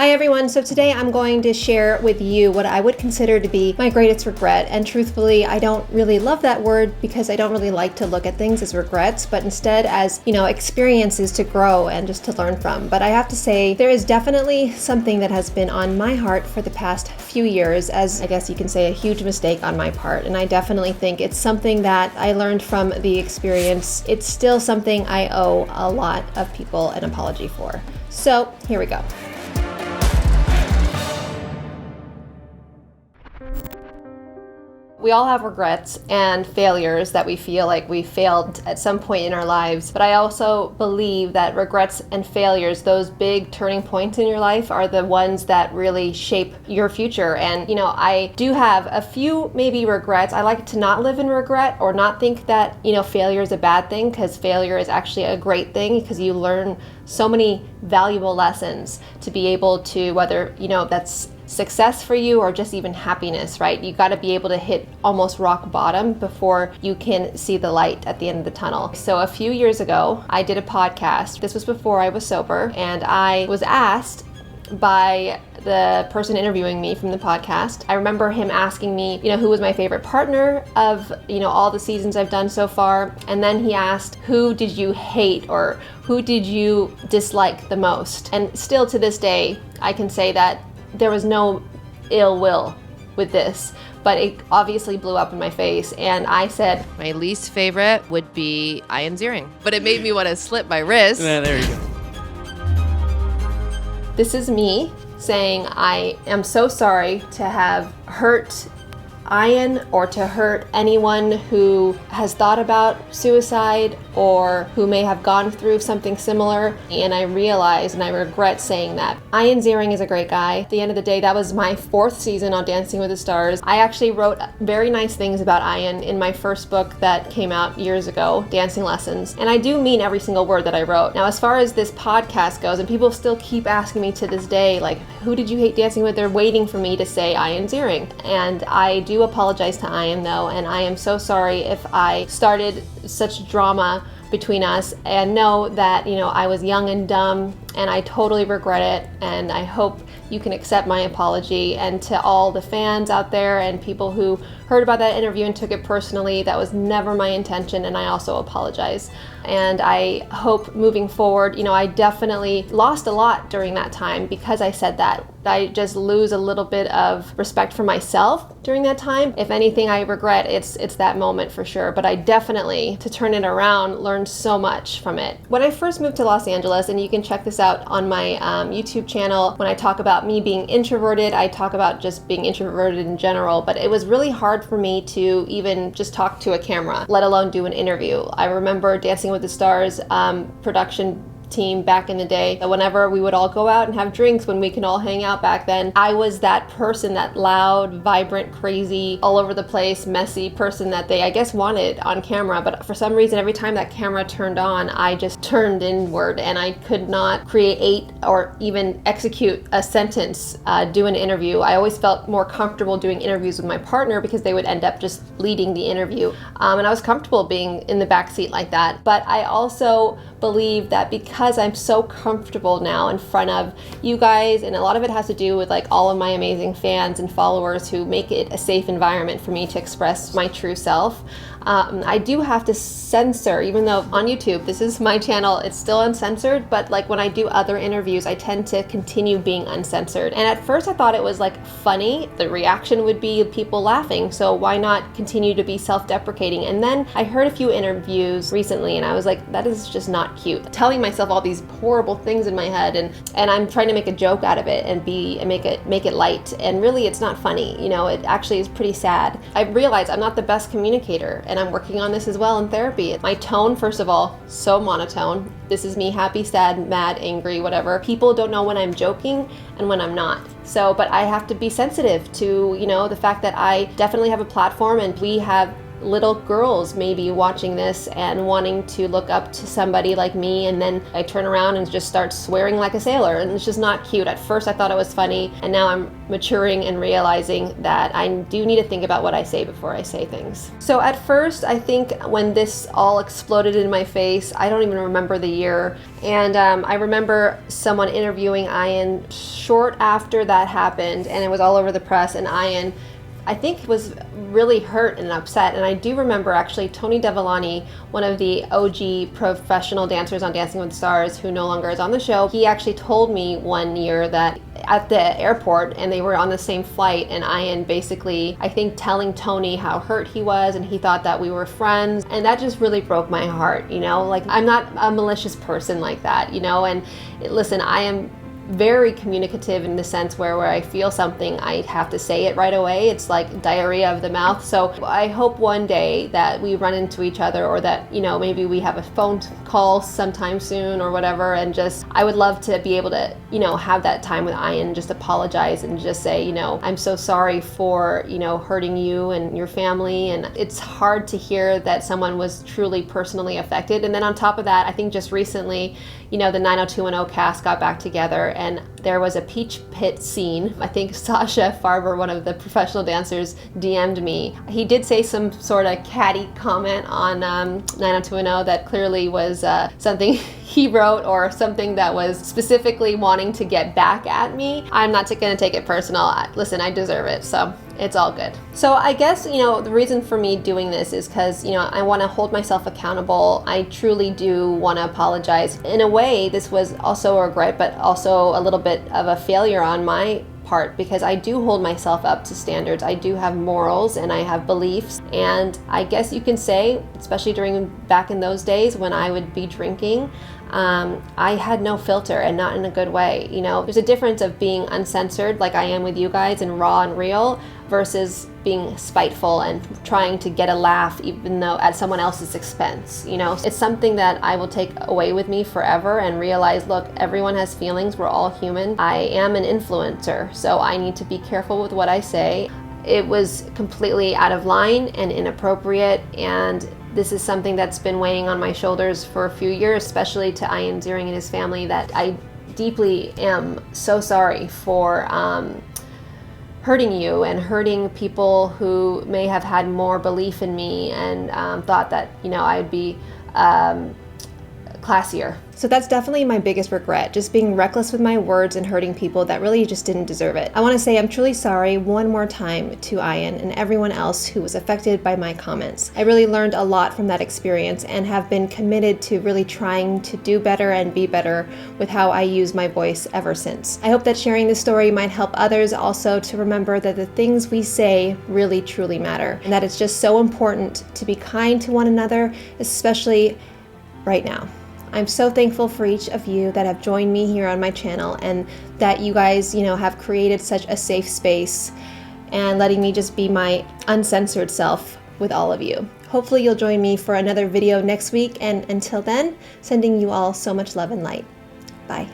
Hi everyone, so today I'm going to share with you what I would consider to be my greatest regret, and truthfully I don't really love that word because I don't really like to look at things as regrets, but instead as, experiences to grow and just to learn from. But I have to say there is definitely something that has been on my heart for the past few years as, I guess you can say, a huge mistake on my part, and I definitely think it's something that I learned from the experience. It's still something I owe a lot of people an apology for. So here we go. We all have regrets and failures that we feel like we failed at some point in our lives, but I also believe that regrets and failures, those big turning points in your life, are the ones that really shape your future. And I do have a few maybe regrets. I like to not live in regret or not think that failure is a bad thing, because failure is actually a great thing, because you learn so many valuable lessons to be able to, whether that's success for you or just even happiness, right? You got to be able to hit almost rock bottom before you can see the light at the end of the tunnel. So a few years ago, I did a podcast. This was before I was sober, and I was asked by the person interviewing me from the podcast. I remember him asking me, who was my favorite partner of, all the seasons I've done so far. And then he asked, who did you hate or who did you dislike the most? And still to this day, I can say that there was no ill will with this, but it obviously blew up in my face. And I said, my least favorite would be Ian Ziering, but it made me want to slip my wrist. There you go. This is me saying I am so sorry to have hurt Ian or to hurt anyone who has thought about suicide or who may have gone through something similar. And I realize and I regret saying that. Ian Ziering is a great guy. At the end of the day, that was my 4th season on Dancing with the Stars. I actually wrote very nice things about Ian in my first book that came out years ago, Dancing Lessons. And I do mean every single word that I wrote. Now, as far as this podcast goes, and people still keep asking me to this day, like, who did you hate dancing with? They're waiting for me to say Ian Ziering. And I do apologize to Ian though, and I am so sorry if I started such drama between us, and know that I was young and dumb and I totally regret it, and I hope you can accept my apology. And to all the fans out there and people who heard about that interview and took it personally, that was never my intention, and I also apologize. And I hope moving forward, I definitely lost a lot during that time because I said that. I just lose a little bit of respect for myself during that time. If anything I regret, it's that moment for sure. But I definitely, to turn it around, learned so much from it. When I first moved to Los Angeles, and you can check this out on my YouTube channel, when I talk about me being introverted, I talk about just being introverted in general, but it was really hard for me to even just talk to a camera, let alone do an interview. I remember Dancing with the Stars production team back in the day, that whenever we would all go out and have drinks when we can all hang out back then, I was that person, that loud, vibrant, crazy, all over the place, messy person that they, I guess, wanted on camera. But for some reason, every time that camera turned on, I just turned inward and I could not create or even execute a sentence, do an interview. I always felt more comfortable doing interviews with my partner because they would end up just leading the interview. And I was comfortable being in the back seat like that. But I also believe that because I'm so comfortable now in front of you guys, and a lot of it has to do with like all of my amazing fans and followers who make it a safe environment for me to express my true self, I do have to censor, even though on YouTube, this is my channel, it's still uncensored, but like when I do other interviews, I tend to continue being uncensored. And at first I thought it was like funny, the reaction would be people laughing, so why not continue to be self-deprecating? And then I heard a few interviews recently and I was like, that is just not cute. Telling myself all these horrible things in my head, and I'm trying to make a joke out of it and make it light, and really it's not funny. It actually is pretty sad. I realize I'm not the best communicator, and I'm working on this as well in therapy. My tone, first of all, so monotone. This is me happy, sad, mad, angry, whatever. People don't know when I'm joking and when I'm not. So, but I have to be sensitive to, the fact that I definitely have a platform and we have little girls maybe watching this and wanting to look up to somebody like me, and then I turn around and just start swearing like a sailor, and it's just not cute. At first I thought it was funny, and now I'm maturing and realizing that I do need to think about what I say before I say things. So at first, I think when this all exploded in my face, I don't even remember the year, and I remember someone interviewing Ian short after that happened, and it was all over the press, and Ian, I think, was really hurt and upset. And I do remember actually Tony Devillani, one of the OG professional dancers on Dancing with the Stars, who no longer is on the show, he actually told me one year that at the airport, and they were on the same flight, and Ian basically, I think, telling Tony how hurt he was, and he thought that we were friends, and that just really broke my heart, you know? Like, I'm not a malicious person like that, you know? And listen, I am very communicative in the sense where I feel something, I have to say it right away. It's like diarrhea of the mouth. So I hope one day that we run into each other, or that, you know, maybe we have a phone call sometime soon or whatever, and just, I would love to be able to, you know, have that time with Ian, just apologize and just say, you know, I'm so sorry for, you know, hurting you and your family. And it's hard to hear that someone was truly personally affected. And then on top of that, I think just recently, you know, the 90210 cast got back together, and there was a Peach Pit scene. I think Sasha Farber, one of the professional dancers, DM'd me. He did say some sort of catty comment on 90210 that clearly was something he wrote, or something that was specifically wanting to get back at me. I'm not going to take it personal. Listen, I deserve it, so it's all good. So I guess, you know, the reason for me doing this is because, you know, I want to hold myself accountable. I truly do want to apologize. In a way, this was also a regret, but also a little bit of a failure on my part, because I do hold myself up to standards. I do have morals and I have beliefs, and I guess you can say, especially back in those days when I would be drinking, I had no filter, and not in a good way. You know, there's a difference of being uncensored like I am with you guys and raw and real, versus being spiteful and trying to get a laugh even though at someone else's expense. You know, it's something that I will take away with me forever, and realize, look, everyone has feelings, we're all human. I am an influencer, so I need to be careful with what I say. It was completely out of line and inappropriate, and this is something that's been weighing on my shoulders for a few years, especially to Ian Ziering and his family, that I deeply am so sorry for hurting you and hurting people who may have had more belief in me and thought that, you know, I'd be classier. So that's definitely my biggest regret, just being reckless with my words and hurting people that really just didn't deserve it. I want to say I'm truly sorry one more time to Ian and everyone else who was affected by my comments. I really learned a lot from that experience and have been committed to really trying to do better and be better with how I use my voice ever since. I hope that sharing this story might help others also to remember that the things we say really truly matter, and that it's just so important to be kind to one another, especially right now. I'm so thankful for each of you that have joined me here on my channel, and that you guys, you know, have created such a safe space and letting me just be my uncensored self with all of you. Hopefully you'll join me for another video next week, and until then, sending you all so much love and light. Bye.